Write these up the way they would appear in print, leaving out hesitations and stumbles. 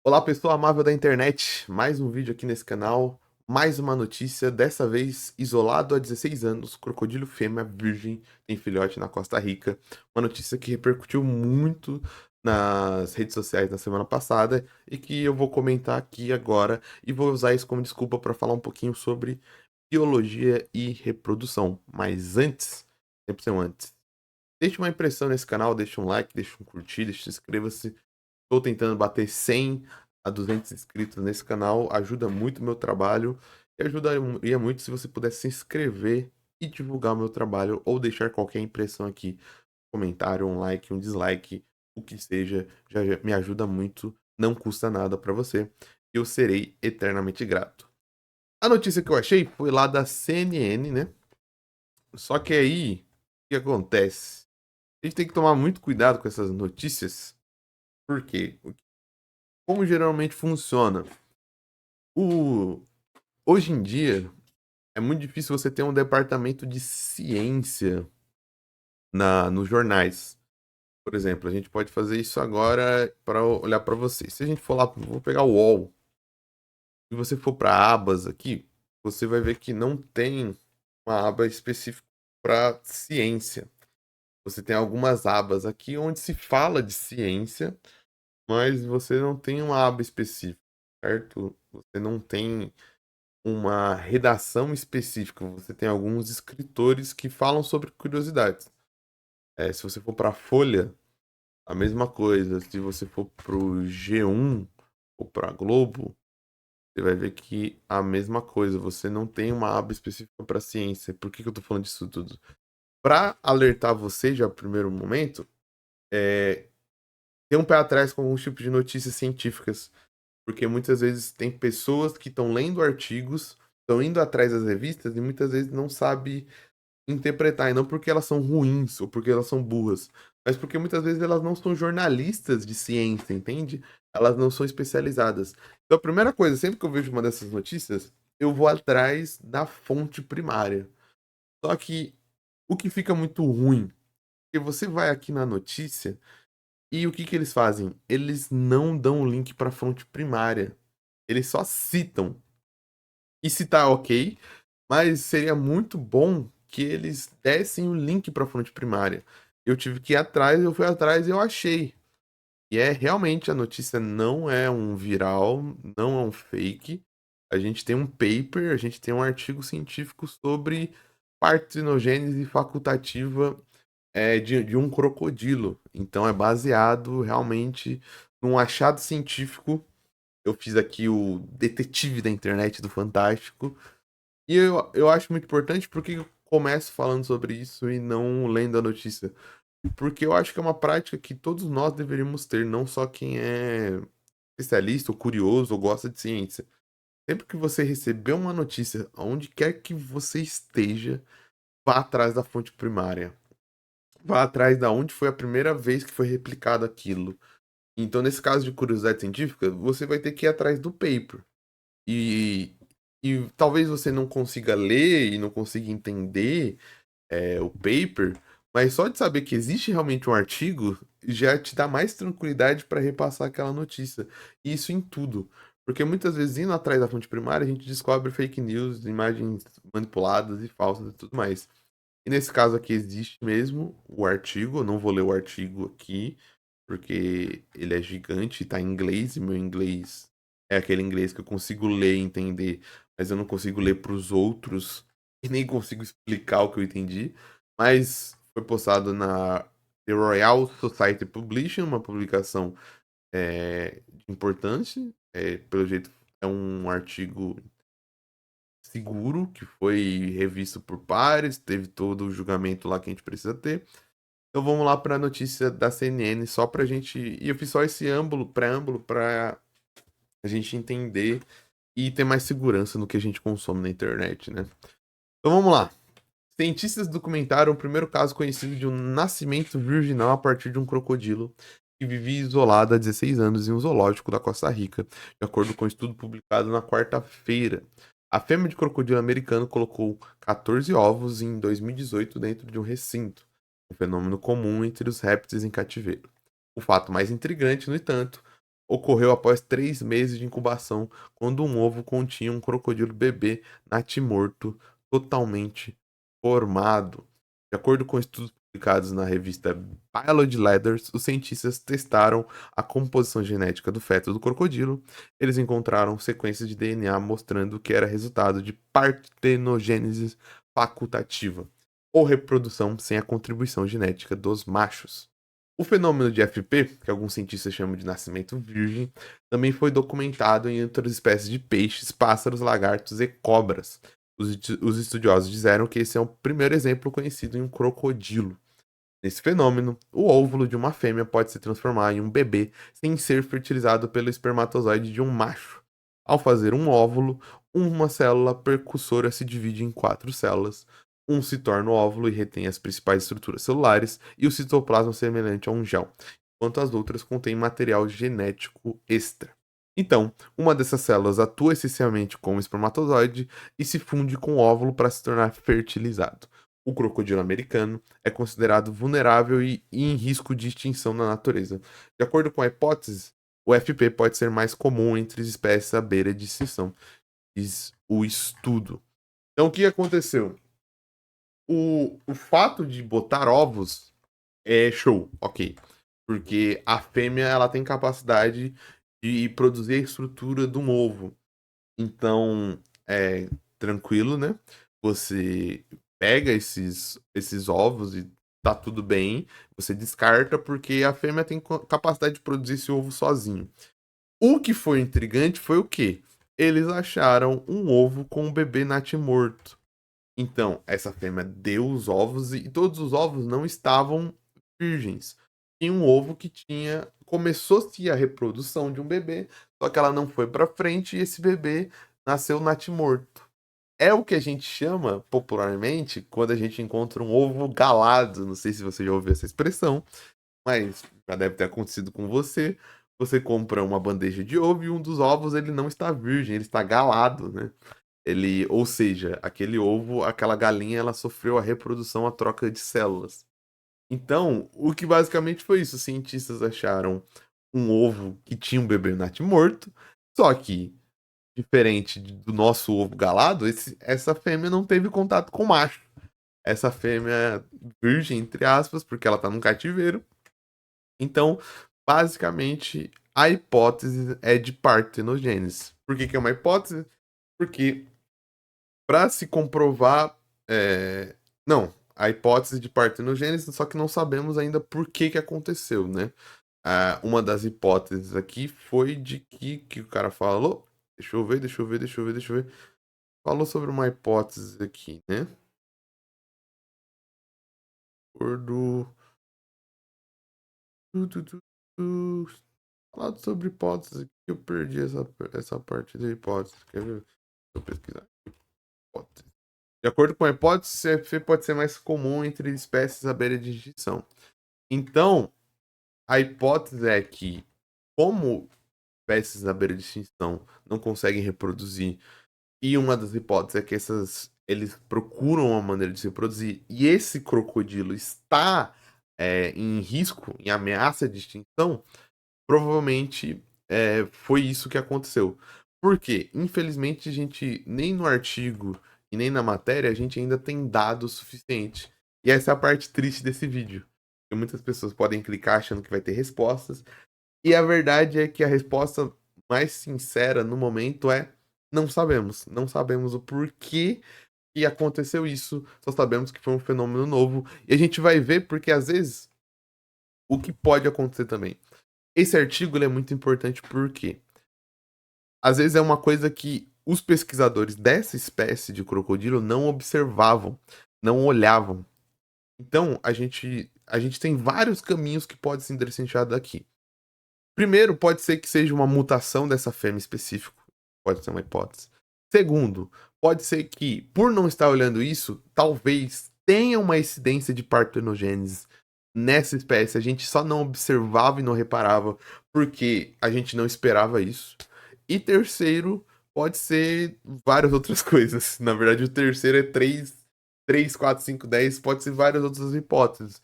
Olá, pessoa amável da internet. Mais um vídeo aqui nesse canal, mais uma notícia, dessa vez isolado há 16 anos, crocodilo fêmea virgem tem filhote na Costa Rica. Uma notícia que repercutiu muito nas redes sociais na semana passada e que eu vou comentar aqui agora e vou usar isso como desculpa para falar um pouquinho sobre biologia e reprodução. Mas antes, sempre ser um antes. Deixe uma impressão nesse canal, deixe um like, deixe um curtir, inscreva-se. Estou tentando bater 100 a 200 inscritos nesse canal, ajuda muito o meu trabalho e ajudaria muito se você pudesse se inscrever e divulgar o meu trabalho ou deixar qualquer impressão aqui, comentário, um like, um dislike, o que seja, já me ajuda muito, não custa nada para você. Eu serei eternamente grato. A notícia que eu achei foi lá da CNN, né? Só que aí, o que acontece? A gente tem que tomar muito cuidado com essas notícias, porque como geralmente funciona? O... Hoje em dia, é muito difícil você ter um departamento de ciência nos jornais. Por exemplo, a gente pode fazer isso agora para olhar para você. Se a gente for lá, vou pegar o UOL, e você for para abas aqui, você vai ver que não tem uma aba específica para ciência. Você tem algumas abas aqui onde se fala de ciência, mas você não tem uma aba específica, certo? Você não tem uma redação específica. Você tem alguns escritores que falam sobre curiosidades. Se você for para a Folha, a mesma coisa. Se você for para o G1 ou para a Globo, você vai ver que a mesma coisa. Você não tem uma aba específica para ciência. Por que eu tô falando disso tudo? Para alertar você já no primeiro momento, é, ter um pé atrás com alguns tipos de notícias científicas. Porque muitas vezes tem pessoas que estão lendo artigos, estão indo atrás das revistas e muitas vezes não sabe interpretar, e não porque elas são ruins ou porque elas são burras, mas porque muitas vezes elas não são jornalistas de ciência, entende? Elas não são especializadas. Então a primeira coisa, sempre que eu vejo uma dessas notícias, eu vou atrás da fonte primária. Só que o que fica muito ruim, é que você vai aqui na notícia e o que que eles fazem? Eles não dão o link para a fonte primária. Eles só citam. E se tá ok, mas seria muito bom que eles dessem o link para a fonte primária. Eu tive que ir atrás, eu fui atrás e eu achei. E é realmente a notícia não é um viral, não é um fake. A gente tem um paper, a gente tem um artigo científico sobre partenogênese facultativa de um crocodilo. Então é baseado realmente num achado científico. Eu fiz aqui o detetive da internet do Fantástico e eu acho muito importante porque eu começo falando sobre isso e não lendo a notícia. Porque eu acho que é uma prática que todos nós deveríamos ter, não só quem é especialista ou curioso ou gosta de ciência. Sempre que você receber uma notícia, onde quer que você esteja, vá atrás da fonte primária. Vá atrás da onde foi a primeira vez que foi replicado aquilo. Então, nesse caso de curiosidade científica, você vai ter que ir atrás do paper. E, e talvez você não consiga ler e não consiga entender o paper, mas só de saber que existe realmente um artigo já te dá mais tranquilidade para repassar aquela notícia. E isso em tudo. Porque muitas vezes, indo atrás da fonte primária, a gente descobre fake news, imagens manipuladas e falsas e tudo mais. E nesse caso aqui existe mesmo o artigo, eu não vou ler o artigo aqui, porque ele é gigante, tá em inglês, e meu inglês é aquele inglês que eu consigo ler e entender, mas eu não consigo ler para os outros e nem consigo explicar o que eu entendi. Mas foi postado na The Royal Society Publishing, uma publicação importante, pelo jeito é um artigo seguro, que foi revisto por pares, teve todo o julgamento lá que a gente precisa ter. Então vamos lá para a notícia da CNN, só para a gente. E eu fiz só esse preâmbulo, para a gente entender e ter mais segurança no que a gente consome na internet, né? Então vamos lá. Cientistas documentaram o primeiro caso conhecido de um nascimento virginal a partir de um crocodilo que vivia isolado há 16 anos em um zoológico da Costa Rica, de acordo com um estudo publicado na quarta-feira. A fêmea de crocodilo americano colocou 14 ovos em 2018 dentro de um recinto, um fenômeno comum entre os répteis em cativeiro. O fato mais intrigante, no entanto, ocorreu após 3 meses de incubação, quando um ovo continha um crocodilo bebê natimorto totalmente formado. De acordo com estudos publicados na revista Biology Letters, os cientistas testaram a composição genética do feto do crocodilo. Eles encontraram sequências de DNA mostrando que era resultado de partenogênese facultativa, ou reprodução sem a contribuição genética dos machos. O fenômeno de FP, que alguns cientistas chamam de nascimento virgem, também foi documentado em outras espécies de peixes, pássaros, lagartos e cobras. Os estudiosos disseram que esse é o primeiro exemplo conhecido em um crocodilo. Nesse fenômeno, o óvulo de uma fêmea pode se transformar em um bebê sem ser fertilizado pelo espermatozoide de um macho. Ao fazer um óvulo, uma célula precursora se divide em 4 células. Um se torna o óvulo e retém as principais estruturas celulares e o citoplasma semelhante a um gel, enquanto as outras contêm material genético extra. Então, uma dessas células atua essencialmente como espermatozoide e se funde com o óvulo para se tornar fertilizado. O crocodilo americano é considerado vulnerável e em risco de extinção na natureza. De acordo com a hipótese, o FP pode ser mais comum entre as espécies à beira de extinção, diz o estudo. Então, o que aconteceu? O fato de botar ovos é show, ok. Porque a fêmea ela tem capacidade de produzir a estrutura de um ovo. Então, é tranquilo, né? Você pega esses ovos e tá tudo bem. Você descarta porque a fêmea tem capacidade de produzir esse ovo sozinho. O que foi intrigante foi o quê? Eles acharam um ovo com um bebê natimorto. Então, essa fêmea deu os ovos e todos os ovos não estavam virgens. Tinha um ovo que tinha começou-se a reprodução de um bebê, só que ela não foi para frente e esse bebê nasceu natimorto. É o que a gente chama popularmente quando a gente encontra um ovo galado. Não sei se você já ouviu essa expressão, mas já deve ter acontecido com você. Você compra uma bandeja de ovo e um dos ovos ele não está virgem, ele está galado, né? Ele, ou seja, aquele ovo, aquela galinha, ela sofreu a reprodução, a troca de células. Então, o que basicamente foi isso? Os cientistas acharam um ovo que tinha um bebê natimorto, só que, diferente do nosso ovo galado, essa fêmea não teve contato com o macho. Essa fêmea virgem, entre aspas, porque ela tá num cativeiro. Então, basicamente, a hipótese é de partenogênese. Por que é uma hipótese? Porque para se comprovar. Não, a hipótese de partenogênese, só que não sabemos ainda por que aconteceu, né? Uma das hipóteses aqui foi de que o cara falou. Deixa eu ver, deixa eu ver, deixa eu ver, deixa eu ver. Falou sobre uma hipótese aqui, né? Acordo. Falado sobre hipótese aqui, eu perdi essa parte da hipótese. Quer ver? Deixa eu pesquisar. Hipótese. De acordo com a hipótese, CFP pode ser mais comum entre espécies à beira de extinção. Então, a hipótese é que, como espécies à beira de extinção não conseguem reproduzir, e uma das hipóteses é que eles procuram uma maneira de se reproduzir, e esse crocodilo está em risco, em ameaça de extinção, provavelmente foi isso que aconteceu. Por quê? Infelizmente, a gente, nem no artigo e nem na matéria, a gente ainda tem dados suficientes. E essa é a parte triste desse vídeo. Porque muitas pessoas podem clicar achando que vai ter respostas. E a verdade é que a resposta mais sincera no momento é: não sabemos. Não sabemos o porquê que aconteceu isso. Só sabemos que foi um fenômeno novo. E a gente vai ver porque, às vezes, o que pode acontecer também. Esse artigo ele é muito importante porque às vezes é uma coisa que os pesquisadores dessa espécie de crocodilo não observavam, não olhavam. Então, a gente tem vários caminhos que podem ser direcionados daqui. Primeiro, pode ser que seja uma mutação dessa fêmea específica, pode ser uma hipótese. Segundo, pode ser que, por não estar olhando isso, talvez tenha uma incidência de partenogênese nessa espécie. A gente só não observava e não reparava porque a gente não esperava isso. E terceiro, pode ser várias outras coisas. Na verdade, o terceiro é 3, 4, 5, 10, pode ser várias outras hipóteses.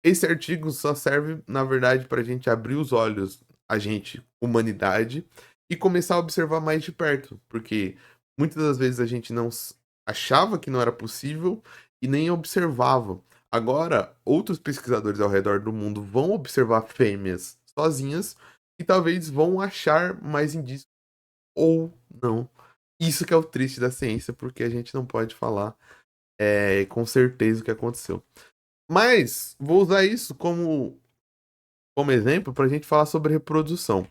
Esse artigo só serve, na verdade, para a gente abrir os olhos a gente, humanidade, e começar a observar mais de perto, porque muitas das vezes a gente não achava que não era possível e nem observava. Agora, outros pesquisadores ao redor do mundo vão observar fêmeas sozinhas e talvez vão achar mais indícios ou não. Isso que é o triste da ciência, porque a gente não pode falar com certeza o que aconteceu. Mas vou usar isso como exemplo para a gente falar sobre reprodução.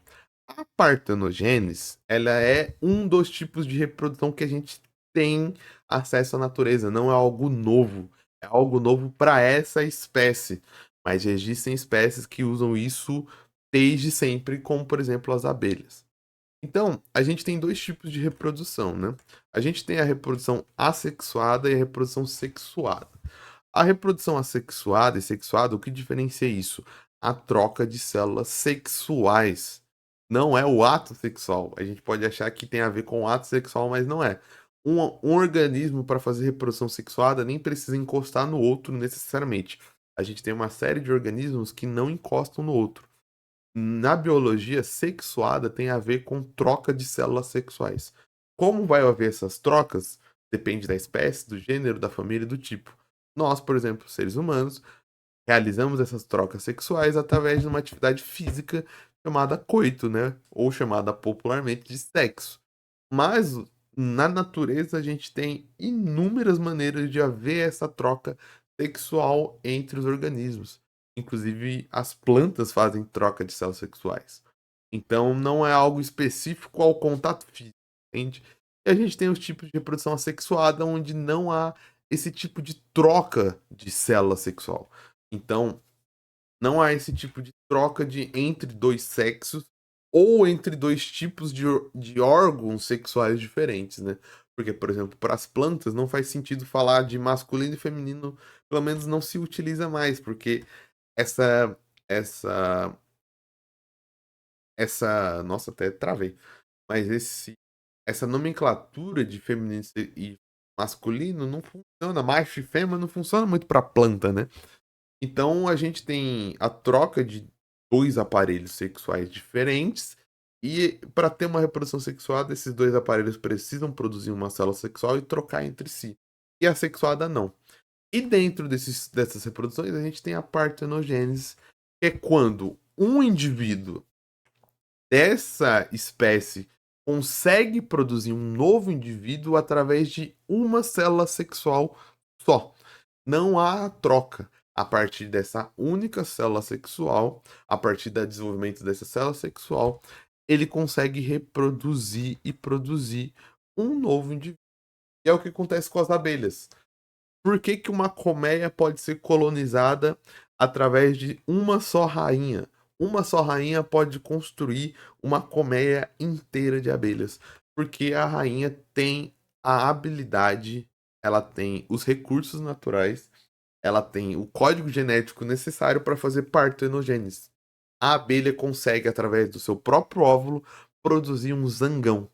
A partenogênese, ela é um dos tipos de reprodução que a gente tem acesso à natureza, não é algo novo. É algo novo para essa espécie. Mas existem espécies que usam isso desde sempre, como por exemplo as abelhas. Então, a gente tem dois tipos de reprodução, né? A gente tem a reprodução assexuada e a reprodução sexuada. A reprodução assexuada e sexuada, o que diferencia isso? A troca de células sexuais. Não é o ato sexual. A gente pode achar que tem a ver com o ato sexual, mas não é. Um organismo para fazer reprodução sexuada nem precisa encostar no outro necessariamente. A gente tem uma série de organismos que não encostam no outro. Na biologia, sexuada tem a ver com troca de células sexuais. Como vai haver essas trocas? Depende da espécie, do gênero, da família e do tipo. Nós, por exemplo, seres humanos, realizamos essas trocas sexuais através de uma atividade física chamada coito, né? Ou chamada popularmente de sexo. Mas na natureza a gente tem inúmeras maneiras de haver essa troca sexual entre os organismos. Inclusive, as plantas fazem troca de células sexuais. Então, não é algo específico ao contato físico, entende? E a gente tem os tipos de reprodução assexuada, onde não há esse tipo de troca de célula sexual. Então, não há esse tipo de troca de entre dois sexos ou entre dois tipos de órgãos sexuais diferentes, né? Porque, por exemplo, para as plantas não faz sentido falar de masculino e feminino, pelo menos não se utiliza mais, porque essa essa nossa, até travei. Mas essa nomenclatura de feminino e masculino não funciona, macho e fêmea não funciona muito para planta, né? Então a gente tem a troca de dois aparelhos sexuais diferentes e para ter uma reprodução sexuada, esses dois aparelhos precisam produzir uma célula sexual e trocar entre si. E a sexuada não. E dentro dessas reproduções a gente tem a partenogênese, que é quando um indivíduo dessa espécie consegue produzir um novo indivíduo através de uma célula sexual só. Não há troca. A partir dessa única célula sexual, a partir do desenvolvimento dessa célula sexual, ele consegue reproduzir e produzir um novo indivíduo. E é o que acontece com as abelhas. Por que que uma colmeia pode ser colonizada através de uma só rainha? Uma só rainha pode construir uma colmeia inteira de abelhas, porque a rainha tem a habilidade, ela tem os recursos naturais, ela tem o código genético necessário para fazer partenogênese. A abelha consegue, através do seu próprio óvulo, produzir um zangão.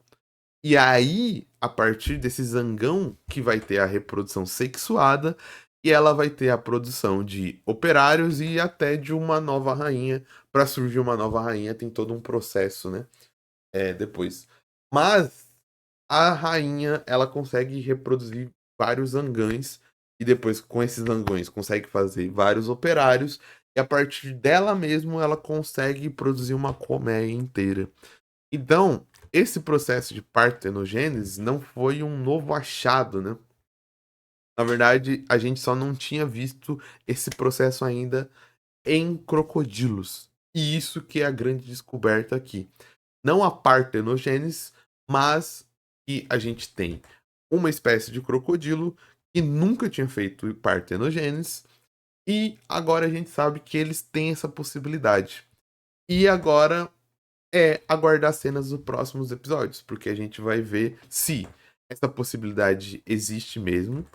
E aí, a partir desse zangão, que vai ter a reprodução sexuada, e ela vai ter a produção de operários e até de uma nova rainha. Para surgir uma nova rainha, tem todo um processo, né? Depois. Mas a rainha, ela consegue reproduzir vários zangães, e depois, com esses zangões, consegue fazer vários operários, e a partir dela mesmo, ela consegue produzir uma colmeia inteira. Então, esse processo de partenogênese não foi um novo achado, né? Na verdade, a gente só não tinha visto esse processo ainda em crocodilos. E isso que é a grande descoberta aqui. Não a partenogênese, mas que a gente tem uma espécie de crocodilo que nunca tinha feito partenogênese e agora a gente sabe que eles têm essa possibilidade. E agora aguardar cenas dos próximos episódios, porque a gente vai ver se essa possibilidade existe mesmo,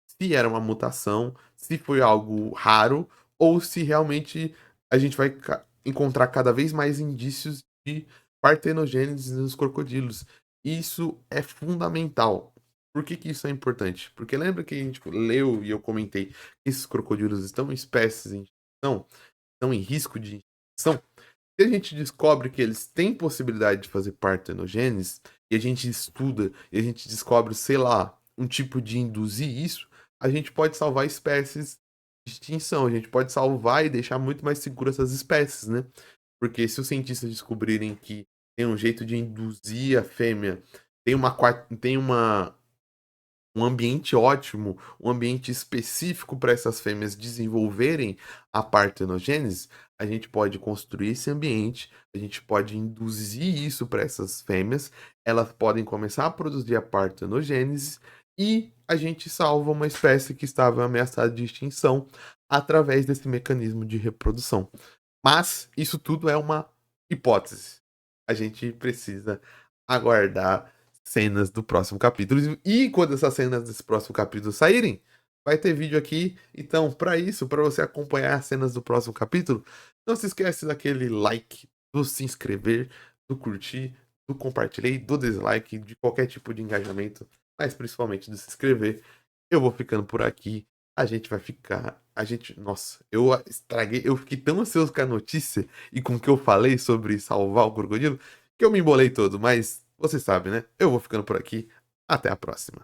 se era uma mutação, se foi algo raro, ou se realmente a gente vai encontrar cada vez mais indícios de partenogênese nos crocodilos. Isso é fundamental. Por que que isso é importante? Porque lembra que a gente leu e eu comentei que esses crocodilos estão em espécies em extinção, estão em risco de extinção? Se a gente descobre que eles têm possibilidade de fazer partenogênese, e a gente estuda, e a gente descobre, sei lá, um tipo de induzir isso, a gente pode salvar espécies de extinção, a gente pode salvar e deixar muito mais seguro essas espécies, né? Porque se os cientistas descobrirem que tem um jeito de induzir a fêmea, tem um ambiente ótimo, um ambiente específico para essas fêmeas desenvolverem a partenogênese, a gente pode construir esse ambiente, a gente pode induzir isso para essas fêmeas, elas podem começar a produzir a partenogênese e a gente salva uma espécie que estava ameaçada de extinção através desse mecanismo de reprodução. Mas isso tudo é uma hipótese. A gente precisa aguardar cenas do próximo capítulo. E quando essas cenas desse próximo capítulo saírem, vai ter vídeo aqui. Então, para isso, para você acompanhar as cenas do próximo capítulo, não se esquece daquele like, do se inscrever, do curtir, do compartilhar, do dislike, de qualquer tipo de engajamento, mas principalmente do se inscrever. Eu vou ficando por aqui. A gente vai ficar. A gente. Nossa, eu estraguei. Eu fiquei tão ansioso com a notícia e com o que eu falei sobre salvar o crocodilo que eu me embolei todo. Mas você sabe, né? Eu vou ficando por aqui. Até a próxima.